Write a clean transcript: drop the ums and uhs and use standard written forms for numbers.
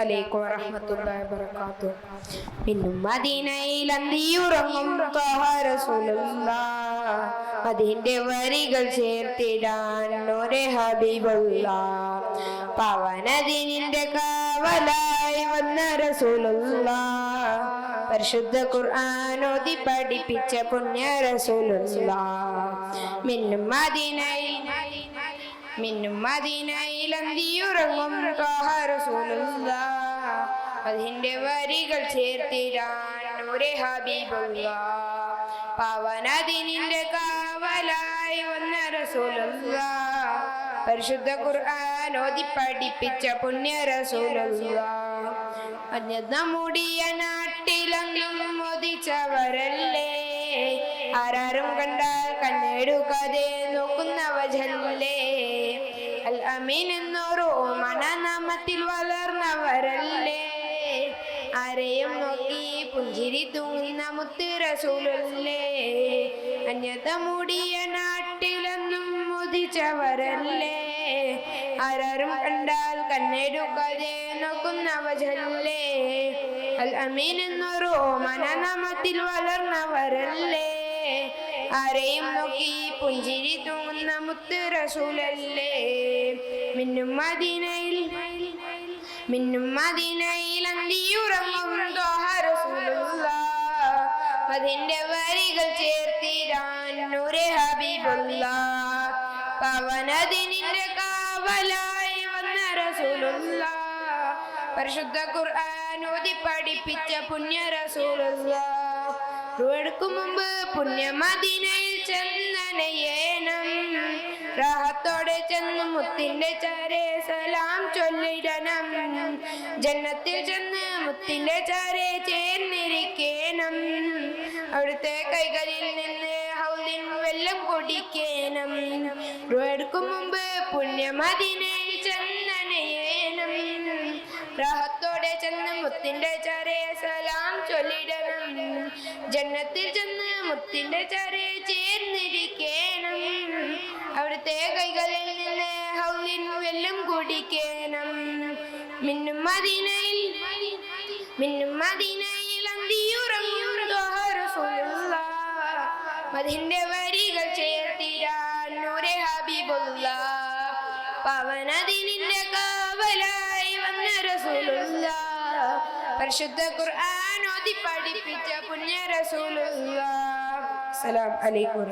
അലൈക്കും വറഹ്മത്തുള്ളാഹി വബറകാതുഹു. മിന്നും മദീനയിൽ അന്തിയുറങ്ങും ത്വാഹ റസൂലുള്ളാഹ്, അതിന്റെ വരികൾ ചേർത്തിടാൻ നൂറെ ഹബീബുള്ളാഹ്. പവനദിനിന്റെ കാവലായി വന്ന റസൂലുള്ളാഹ്, പരിശുദ്ധ ഖുർആൻ ഓതി പഠിപ്പിച്ച പുണ്യ റസൂലുള്ളാഹ്. മിന്നും മദീനയിൽ അന്തിയുറങ്ങും ത്വാഹ റസൂലുള്ളാഹ്, അതിന്റെ വരികൾ ചേർത്തിടാൻ നൂറെ ഹബീബുള്ളാഹ്. പവനദിനിന്റെ കാവലായി വന്ന റസൂലുള്ളാഹ്, പരിശുദ്ധ ഖുർആൻ ഓതി പഠിപ്പിച്ച പുണ്യ റസൂലുള്ളാഹ്. അജ്ഞതമുടിയ നാട്ടിലെങ്ങും മോദിച്ചവരല്ലേ, ആരാരും കണ്ടാൽ കണ്ണെടുക്കാതെ നോക്കുന്ന വജല്ലേ. അൽ അമീൻ എന്നൊരു മണനാമത്തിൽ വളർന്നവരല്ലേ, ആരെയും നോക്കി പുഞ്ചിരി തൂങ്ങുന്ന മുത്ത് റസൂലല്ലേ. അന്യതമുടിയ നാട്ടിലെന്നും മോദിച്ചവരല്ലേ, ആരാരും കണ്ടാൽ കണ്ണെടുക്കാതെ നോക്കുന്ന വജല്ലേ. അൽ അമീൻ എന്നൊരു മണനാമത്തിൽ വളർന്നവരല്ലേ, ആരെയും നോക്കി പുഞ്ചിരി തൂങ്ങുന്ന മുത്ത് റസൂലല്ലേ. മിന്നും മദീനയിൽ അന്തിയുറങ്ങും ത്വാഹ റസൂലുള്ളാഹ്, അതിന്റെ വരികൾ ചേർത്തിടാൻ നൂറെ ഹബീബുള്ളാഹ്. പവനദിനിന്റെ കാവലായി വന്ന റസൂലുള്ളാഹ്, പരിശുദ്ധ ഖുർആൻ ഓതി പഠിപ്പിച്ച പുണ്യ റസൂലുള്ളാഹ്. റുവെടുക്കും മുമ്പ് പുണ്യ മദീനയിൽ ചെന്നനയേണം, റാഹത്തോടെ ചെന്ന് മുത്തിന്റെ ചാരെ സലാം ചൊല്ലിടണം. ജന്നത്തിൽ ചെന്ന് മുത്തിന്റെ ചാരെ ചേർന്നിരിക്കണം, അവിടുത്തെ കൈകളിൽ നിന്ന് ഹൗലിൻ വെള്ളം കുടിക്കണം. റുവെടുക്കും മുമ്പ് പുണ്യ മദീനയിൽ ചെന്നനയേണം, റാഹത്തോടെ ചെന്ന് മുത്തിന്റെ ചാരെ സലാം ചൊല്ലിടണം. ജന്നത്തിൽ ചെന്ന് മുത്തിന്റെ ചാരെ ചേർന്നിരിക്കണം, അവിടുത്തെ കൈകളിൽ നിന്ന് ഹൗലിൻ വെള്ളം കുടിക്കണം. മിന്നും മദീനയിൽ അന്തിയുറങ്ങും ത്വാഹ റസൂലുള്ളാഹ്, അതിന്റെ വരികൾ ചേർത്തിടാൻ നൂറെ ഹബീബുള്ളാഹ്. പവനദിനിന്റെ കാവലായി വന്ന റസൂലുള്ളാഹ്, പരിശുദ്ധ ഖുർആൻ ഓതി പഠിപ്പിച്ച പുണ്യ റസൂലുള്ളാഹ്. അസ്സലാമു അലൈക്കും.